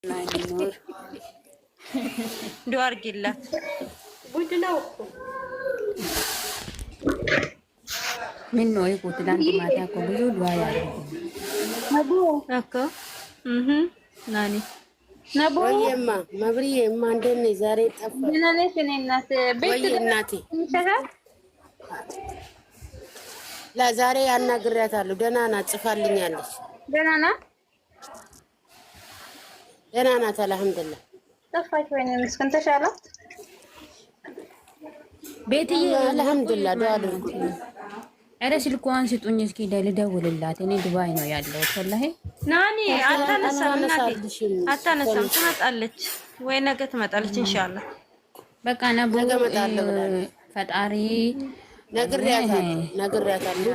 ናኒኖር እንደው አድርጊላት ቡድናው እኮ ምን ነው ይቆ ትላንት ማታ እኮ ብዙ ዱዓ ያደርጉ ነቡ እኮ ናኒ ነቡ ወይማ መብሪዬማ እንደት ነሽ? ዛሬ ጠፋ። ደህና ነሽ? እኔ እናት ቤት እናቴ ለዛሬ አናግሬያታለሁ። ደህና ናት፣ ጽፋልኛለች። ደህና ናት፣ ደህና ናት። አልሐምዱሊላህ። ጠፋች ወይ ነው? ምስኪን ተሻላት? ቤትዬ አልሐምዱሊላህ። ዱዓ አድርጉ። ኧረ ስልኳን ስጡኝ እስኪ ልደውልላት። እኔ ዱባይ ነው ያለሁት። ወላሂ ናኒ አታነሳም፣ አታነሳም። ትመጣለች ወይ ነገ ትመጣለች ኢንሻአላህ። በቃ ነቡ ፈጣሪ ነግሬያታለሁ።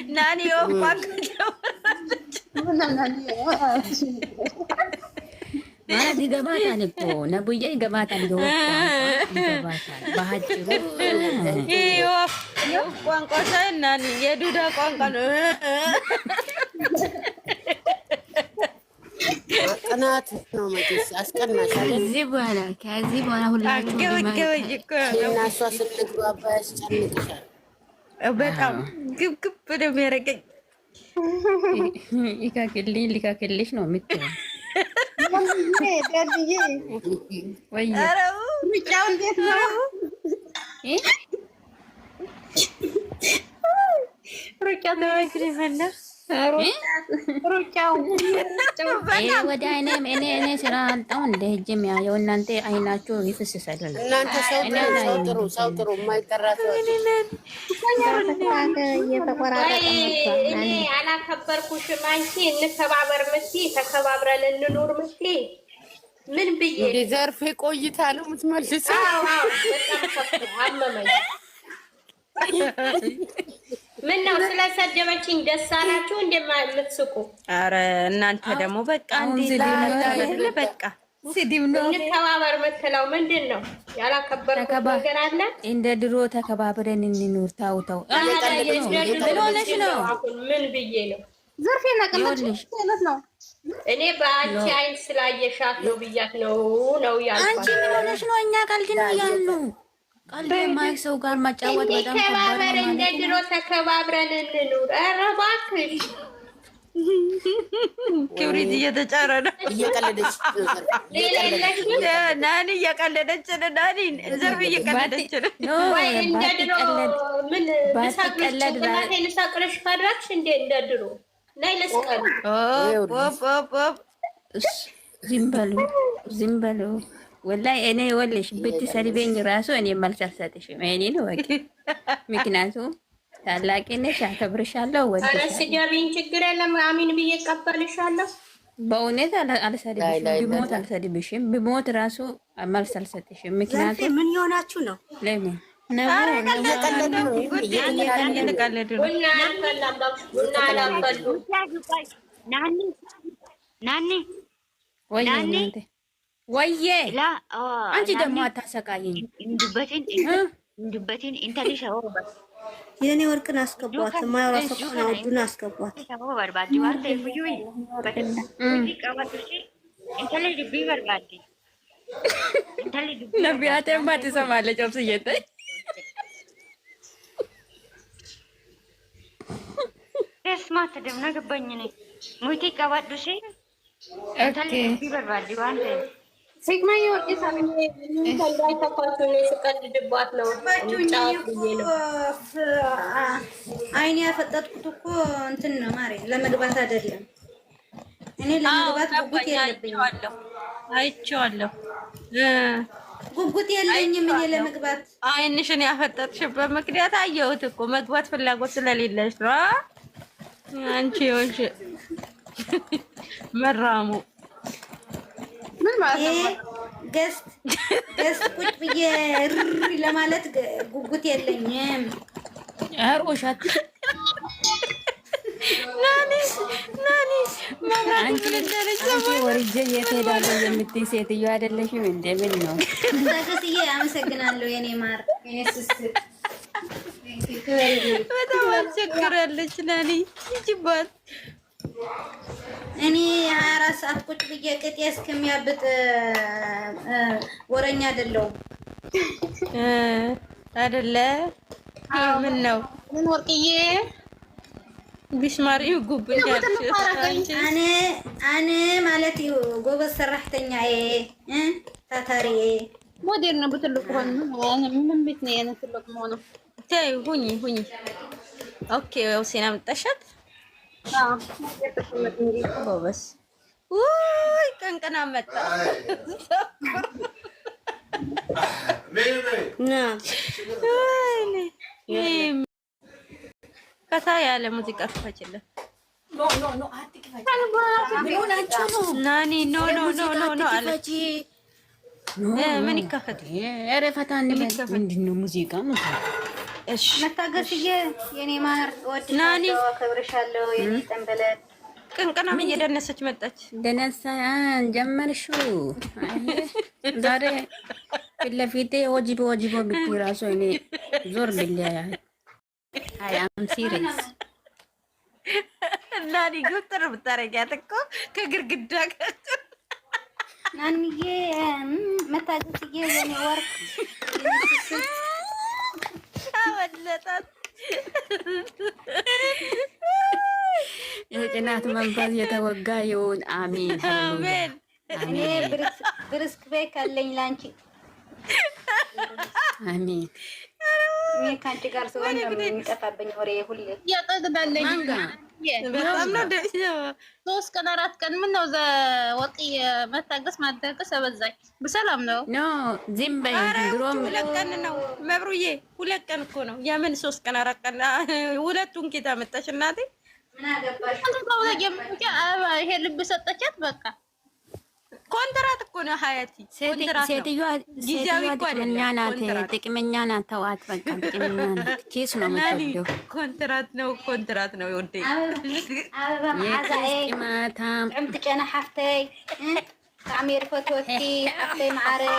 ናኒ ማለት ይገባታል እኮ ነቡዬ ይገባታል። ይገባታል በሀጭሩ ቋንቋ ሳይሆን ናኒ የዱዳ ቋንቋ ነው። ቅናት ነው መቼስ አስቀናሻል። ከዚህ በኋላ ሁላችሁም እና እሷ ስንግባባ ያስጨንቅሻል። በጣም ግብግብ ነው የሚያደርገኝ። ሊካክልሽ ነው የምትለው ወይ? ምጫው እንዴት ነው? ሩጫ ወደ እኔ ስራ አልጣው እንደ ሂጅ የሚያየው እናንተ አይናችሁ ይፍስሳል። እናንተ ሰው ጥሩ የማይጠራ እኔ አላከበርኩሽም። አንቺ እንከባበር ምትይ ተከባብረን እንኑር ምትይ ምን ብዬ ዘርፌ ቆይታ ነው የምትመልሰው? በጣም አመመኝ። ምን ነው ስለሰደበችኝ ደስ አላችሁ? እንደማትስቁ? አረ እናንተ ደግሞ በቃ በቃ ስድብ ነው። እንከባበር ምትለው ምንድን ነው? ያላከበርኩት ነገር አለ? እንደ ድሮ ተከባብረን እንኑር። ታው ሆነሽ ነው? ምን ብዬ ነው ዘርፌ ነቀለች ነው? እኔ በአንቺ አይን ስላየሻት ነው ብያት ነው ያልኳት። አንቺ ምን ሆነሽ ነው? እኛ ቀልድ ነው ያልነው። ቀልድ የማይክ ሰው ጋር ማጫወት በጣም ተከባበር፣ እንደ ድሮ ተከባብረን እንኑር። ኧረ እባክሽ ክብሪት እየተጫረ ነው። እየቀለደች ናኒ እየቀለደች ነው። ናኒ ዘርፍ እየቀለደች ነው። ወይ እንደ ድሮ ምን ልሳቅልሽ ካድራክሽ እንደ ድሮ ናይ ልስቀል። ዝም በሉ ወላሂ እኔ ወልሽ ብትሰድበኝ ራሱ እኔ መልስ አልሰጥሽም። እኔን ወቂ ምክንያቱም ታላቂ ነሽ፣ አከብርሻለሁ። ወልሽ ስደቢኝ ችግር የለም አሚን ብዬ እቀበልሻለሁ። በእውነት አልሰድብሽም፣ ብሞት አልሰድብሽም። ብሞት ራሱ መልስ አልሰጥሽም። ምክንያቱም ምን የሆናችሁ ነው? ለምን ናኒ ወይዬ አንቺ ደግሞ አታሰቃይኝ። እንዱበትን ኢንተሊሽ የኔ ወርቅን አስገቧት። ማያወራ ሰቆና ወዱን አስገቧት። ነቢያቴማ ትሰማለች። ኦብስየተ ስማት ደምና ገባኝ ነ ሙይቲ ቀባዱሽ ቢበርባዲ ዋንተ ሲግማኝ ስቀልድባት ነው። አይኔ ያፈጠጥኩት እኮ እንትን ነው ማሬ፣ ለመግባት አይደለም። እኔ ለመግባት ጉጉት የለብኝም። አይቼዋለሁ፣ ጉጉት የለኝም እኔ ለመግባት። አይንሽን ያፈጠጥሽበት ምክንያት አየሁት እኮ መግባት ፍላጎት ስለሌለሽ ነው። አንቺ ይኸውልሽ መራሙ ምን ማለት ነው? ገስት ቁጭ ብዬ ለማለት ጉጉት የለኝም። አሮሻት አንቺ ወርጄ የት ሄዳለሁ የምትይ ሴትዮ አይደለሽም? እንደምን ነው ታገስዬ? አመሰግናለሁ የኔ ማር፣ የኔ ስስት በጣም አስቸግራለች። ናኒ ይጅባት እኔ 24 ሰዓት ቁጭ ብዬ ቅጤ እስከሚያብጥ ወረኛ አይደለሁም አይደለ? ምን ነው ምን ወርቅዬ ቢስማሪ ጉብኛል። እኔ ማለት ጎበዝ ሰራተኛ ታታሪ ሞዴል ነው በትልቁ ሆነ ምን ቤት ነው ያነ ትልቁ ሆነ ተይ ሁኚ ኦኬ ወሲና መጣሻት ጎበዝ ውይ ቀንቀና መጣ ከታ ያለ ሙዚቃ ክፈችልን ናኒ ኖ አለች። ምን ይከፈት? ኧረ ፈታ እንበል። ምንድን ነው ሙዚቃ ነው? እሺ መታገስዬ የኔ ማር ወድሻለሁ፣ አከብርሻለሁ የኔ ጠንበለት ቅንቅናም እየደነሰች መጣች። ደነሳ ጀመርሽው ዛሬ ፊት ለፊቴ ወጂቦ ብትይ እራሱ እኔ ዞር ብለያ አይ አም ሲሪየስ ናኒ ጉጥር ብታረጊያት እኮ ከግርግዳ ጋር ናንዬ መታገስዬ የኔ ወርቅ አወለጣት። የጭናት መንፈስ የተወጋ ይሁን። አሜን አሜን። እኔ ብርስክቤክ አለኝ ላንቺ። አሜን። እኔ ካንቺ ጋር ስሆን የሚጠፋብኝ ወሬ ሁሌ ያጠግባለኝ በጣም ነው ደስ 3 ቀን 4 ቀን ምን ነው ወርቅዬ መታገስ ማታገስ አበዛኝ። በሰላም ነው ኖ ዝም በይ። ድሮም 2 ቀን ነው መብሩዬ፣ 2 ቀን እኮ ነው። የምን 3 ቀን 4 ቀን? ሁለቱን ጌታ መጣች እናቴ። ምን አገባሽ? ይሄ ልብ ሰጠቻት በቃ ኮንትራት እኮ ነው ሀያቲ። ሴትዮዋ ጥቅመኛ ናት፣ ጥቅመኛ ናት። ተዋት በቃ ጥቅመኛ ናት። ኬስ ነው የምትወደው። ኮንትራት ነው ይወደ አበባ ማዛይ ማታም ዕምት ጨና ሓፍተይ تعمير فتوتي حطي معاري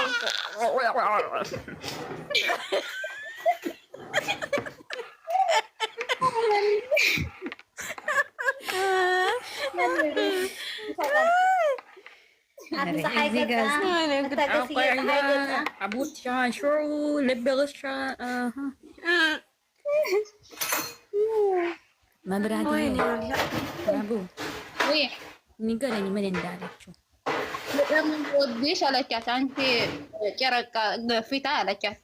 أبوت شو لبغش ما برادي أبو ንገረኝ ምን እንዳለችው ለምን ወዲሽ አለቻት። አንቺ ጨረቃ ፊታ አለቻት።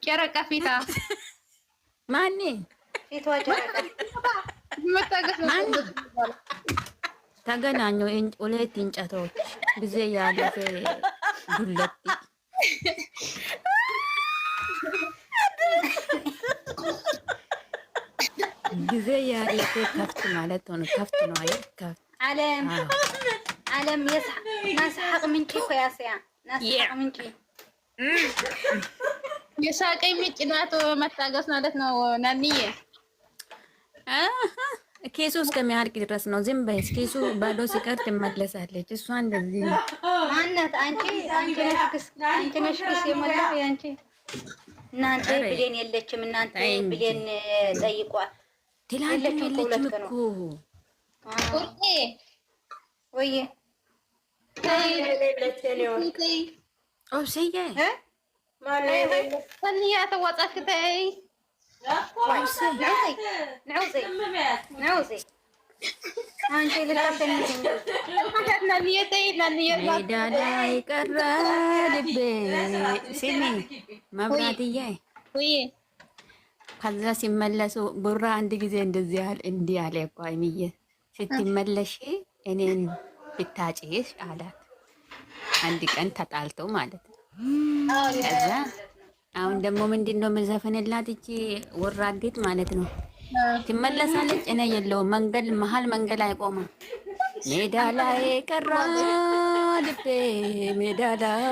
ጨረቃ ፊታ ማን ፊቷ ጨረቃ መታገስ ተገናኙ። ሁለት እንጨቶች ጊዜ ያለፈ ጉለት ጊዜ ያለፈ ከፍት ማለት ነው። ከፍት ነው አይደል? ከፍት ዓለም ናስሐቅ ምንጭ እኮ ያስያ ናስሐቅ ምንጭ የሳቀኝ ምንጭ ናት። መታገስ ማለት ነው። ናንዬ ኬሱ እስከሚያልቅ ድረስ ነው። ዝም በይ። ኬሱ ባዶ ሲቀር ትመለሳለች። እሷ እንደዚህ ማናት? አንቺ ነሽ ክስ የሞላው ያንቺ። እናንተ ብሌን የለችም። እናንተ ብሌን ጠይቋት። ትላለች የለችም እኮ ቁርጤ ወይ ኦብሰዬ ሰንያ ተዋጣክተይ نعوزي አንቺ ልታሰሚኝ ሜዳ ላይ ቀረ ልቤ ስሚ መብራትዬ። ከዛ ሲመለሱ ቡራ አንድ ጊዜ እንደዚህ ያህል እንዲህ አለ እኮ አይምዬ ስትመለሽ እኔን ብታጭሽ አላት። አንድ ቀን ተጣልቶ ማለት ነው። ከዛ አሁን ደግሞ ምንድን ነው የምዘፍንላት እቺ ወራዲት ማለት ነው። ትመለሳለች። እኔ የለውም መንገድ መሀል መንገድ አይቆምም። ሜዳ ላይ ቀረ ልቤ ሜዳ ላይ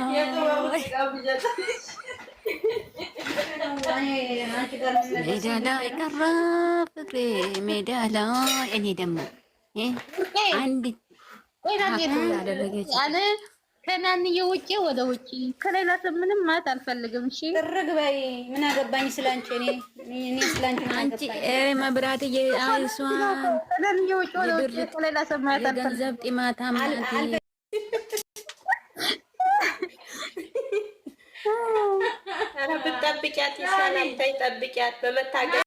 ሜዳ ላይ ቀረ ፍቅሬ ሜዳ ላይ እኔ ደግሞ አንድ ያደረገች ከናንዬ ውጪ ወደ ውጪ ከሌላ ሰው ምንም ማለት አልፈልግም። እሺ ጥርግ በይ። ምን አገባኝ ስላንቺ? እኔ ስላንቺ ምን አገባኝ? መብራት እየአይሷ ከናንዬ ውጪ ወደ ውጪ ከሌላ ሰው ማለት አልፈልግም። ገንዘብ ጢማታም ናት። ኧረ ብትጠብቂያት ይሻላል። ተይ ጠብቂያት በመታገል